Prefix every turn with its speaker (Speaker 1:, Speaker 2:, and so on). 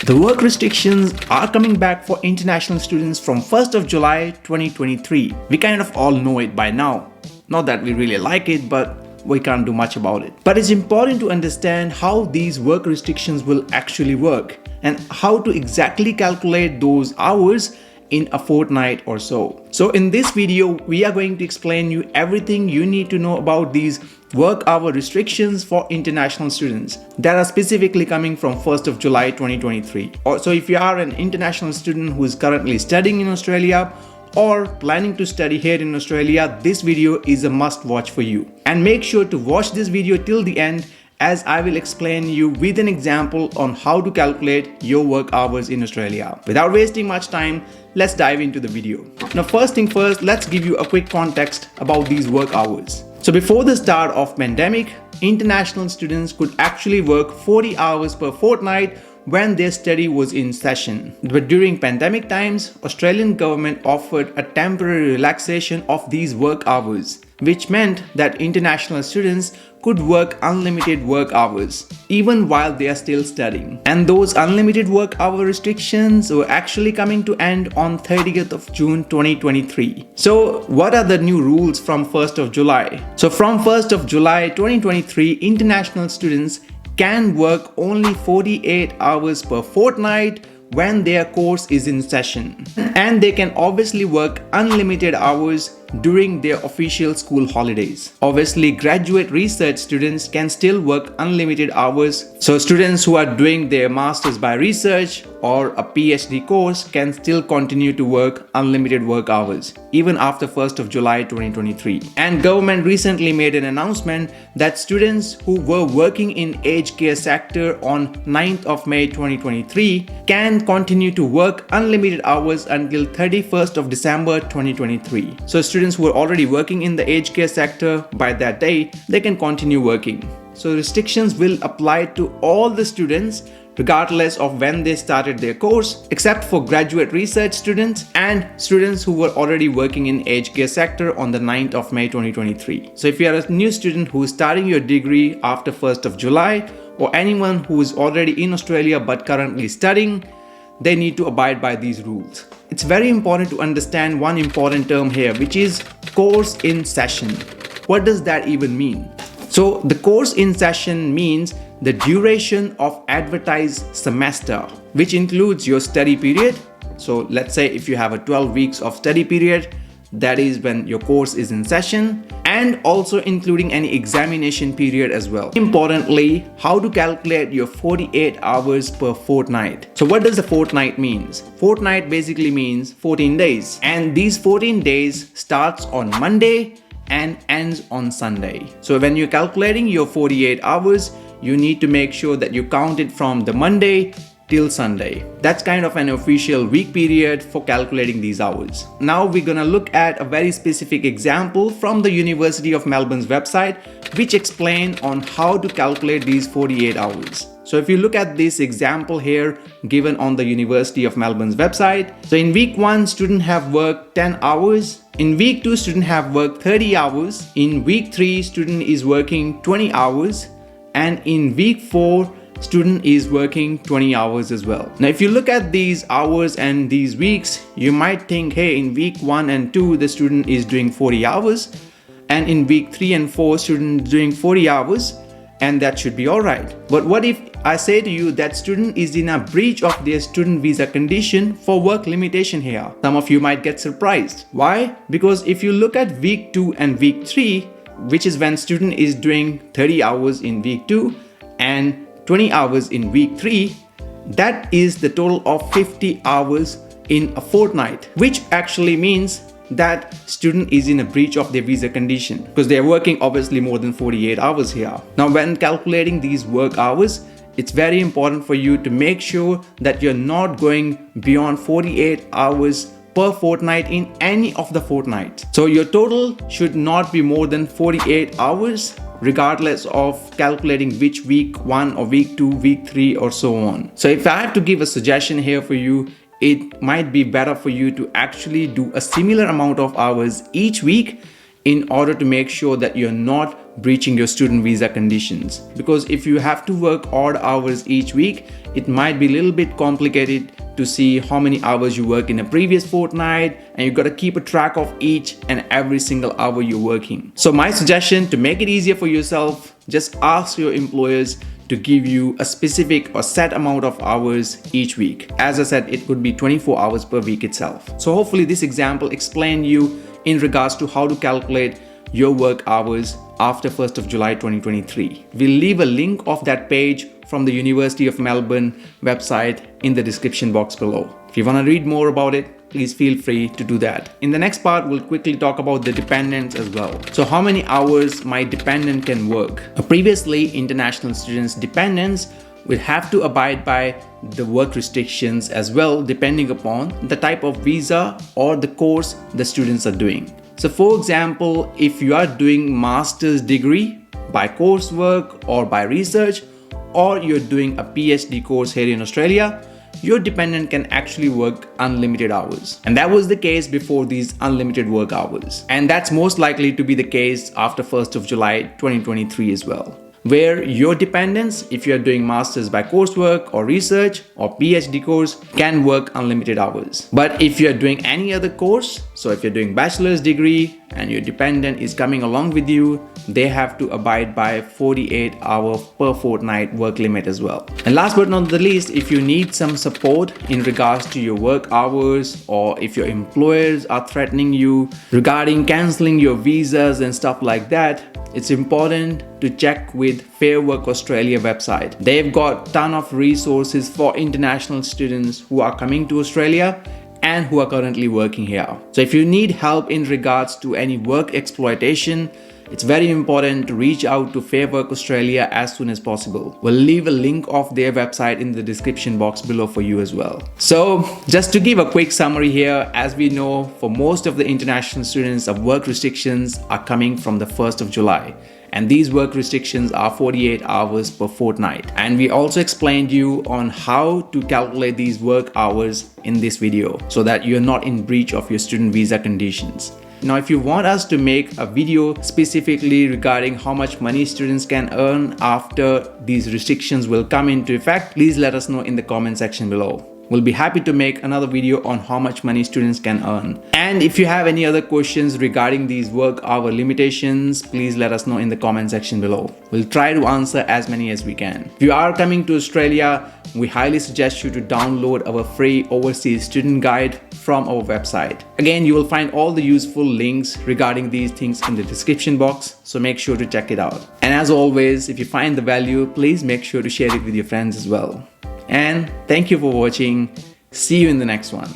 Speaker 1: The work restrictions are coming back for international students from 1st of July 2023. We kind of all know it by now. Not that we really like it, but we can't do much about it. But it's important to understand how these work restrictions will actually work and how to exactly calculate those hours in a fortnight or so. So in this video, we are going to explain you everything you need to know about these work hour restrictions for international students that are specifically coming from 1st of July 2023. So if you are an international student who is currently studying in Australia or planning to study here in Australia, this video is a must watch for you. And make sure to watch this video till the end, as I will explain you with an example on how to calculate your work hours in Australia. Without wasting much time, let's dive into the video. Now first thing first, let's give you a quick context about these work hours. So before the start of pandemic, international students could actually work 40 hours per fortnight when their study was in session. But during pandemic times, Australian government offered a temporary relaxation of these work hours, which meant that international students could work unlimited work hours even while they are still studying. And those unlimited work hour restrictions were actually coming to end on 30th of June 2023. So what are the new rules from 1st of July? So from 1st of July 2023, international students can work only 48 hours per fortnight when their course is in session, and they can obviously work unlimited hours during their official school holidays. Obviously, graduate research students can still work unlimited hours. So students who are doing their masters by research or a PhD course can still continue to work unlimited work hours even after 1st of July 2023. And government recently made an announcement that students who were working in aged care sector on 9th of May 2023 can continue to work unlimited hours until 31st of December 2023. So students who are already working in the aged care sector by that date, they can continue working. So restrictions will apply to all the students regardless of when they started their course, except for graduate research students and students who were already working in aged care sector on the 9th of May 2023. So if you are a new student who is starting your degree after 1st of July, or anyone who is already in Australia but currently studying, they need to abide by these rules. It's very important to understand one important term here, which is course in session. What does that even mean? So the course in session means the duration of advertised semester, which includes your study period. So let's say if you have a 12 weeks of study period, that is when your course is in session, and also including any examination period as well. Importantly, how to calculate your 48 hours per fortnight. So what does a fortnight means? Fortnight basically means 14 days, and these 14 days starts on Monday and ends on Sunday. So when you're calculating your 48 hours, you need to make sure that you count it from the Monday till Sunday. That's kind of an official week period for calculating these hours. Now we're gonna look at a very specific example from the University of Melbourne's website, which explain on how to calculate these 48 hours. So if you look at this example here given on the University of Melbourne's website, so in week 1, student have worked 10 hours. In week 2, student have worked 30 hours. In week 3, student is working 20 hours. And in week 4, student is working 20 hours as well. Now if you look at these hours and these weeks, you might think, hey, in week 1 and 2 the student is doing 40 hours, and in week 3 and 4 student is doing 40 hours, and that should be alright. But what if I say to you that student is in a breach of their student visa condition for work limitation here? Some of you might get surprised. Why? Because if you look at week 2 and week 3, which is when student is doing 30 hours in week 2 and 20 hours in week 3, that is the total of 50 hours in a fortnight, which actually means that student is in a breach of their visa condition because they are working obviously more than 48 hours here. Now when calculating these work hours, it's very important for you to make sure that you're not going beyond 48 hours per fortnight in any of the fortnights. So your total should not be more than 48 hours regardless of calculating which week 1 or week 2, week 3 or so on. So if I have to give a suggestion here for you, it might be better for you to actually do a similar amount of hours each week in order to make sure that you're not breaching your student visa conditions. Because if you have to work odd hours each week, it might be a little bit complicated to see how many hours you work in a previous fortnight, and you've got to keep a track of each and every single hour you're working. So my suggestion, to make it easier for yourself, just ask your employers to give you a specific or set amount of hours each week. As I said, it could be 24 hours per week itself. So hopefully this example explained you in regards to how to calculate your work hours after 1st of July 2023. We'll leave a link of that page from the University of Melbourne website in the description box below. If you want to read more about it, please feel free to do that. In the next part, we'll quickly talk about the dependents as well. So how many hours my dependent can work. Previously, international students' dependents will have to abide by the work restrictions as well, depending upon the type of visa or the course the students are doing. So for example, if you are doing master's degree by coursework or by research, or you're doing a PhD course here in Australia, your dependent can actually work unlimited hours. And that was the case before these unlimited work hours. And that's most likely to be the case after 1st of July 2023 as well, where your dependents, if you're doing masters by coursework or research or PhD course, can work unlimited hours. But if you're doing any other course, so if you're doing bachelor's degree and your dependent is coming along with you, they have to abide by 48-hour per fortnight work limit as well. And last but not the least, if you need some support in regards to your work hours, or if your employers are threatening you regarding canceling your visas and stuff like that, it's important to check with Fair Work Australia website. They've got a ton of resources for international students who are coming to Australia and who are currently working here. So if you need help in regards to any work exploitation, it's very important to reach out to Fair Work Australia as soon as possible. We'll leave a link of their website in the description box below for you as well. So just to give a quick summary here, as we know, for most of the international students, work restrictions are coming from the 1st of July. And these work restrictions are 48 hours per fortnight. And we also explained you on how to calculate these work hours in this video so that you're not in breach of your student visa conditions. Now, if you want us to make a video specifically regarding how much money students can earn after these restrictions will come into effect, please let us know in the comment section below. We'll be happy to make another video on how much money students can earn. And if you have any other questions regarding these work hour limitations, please let us know in the comment section below. We'll try to answer as many as we can. If you are coming to Australia, we highly suggest you to download our free overseas student guide from our website. Again, you will find all the useful links regarding these things in the description box, so make sure to check it out. And as always, if you find the value, please make sure to share it with your friends as well. And thank you for watching. See you in the next one.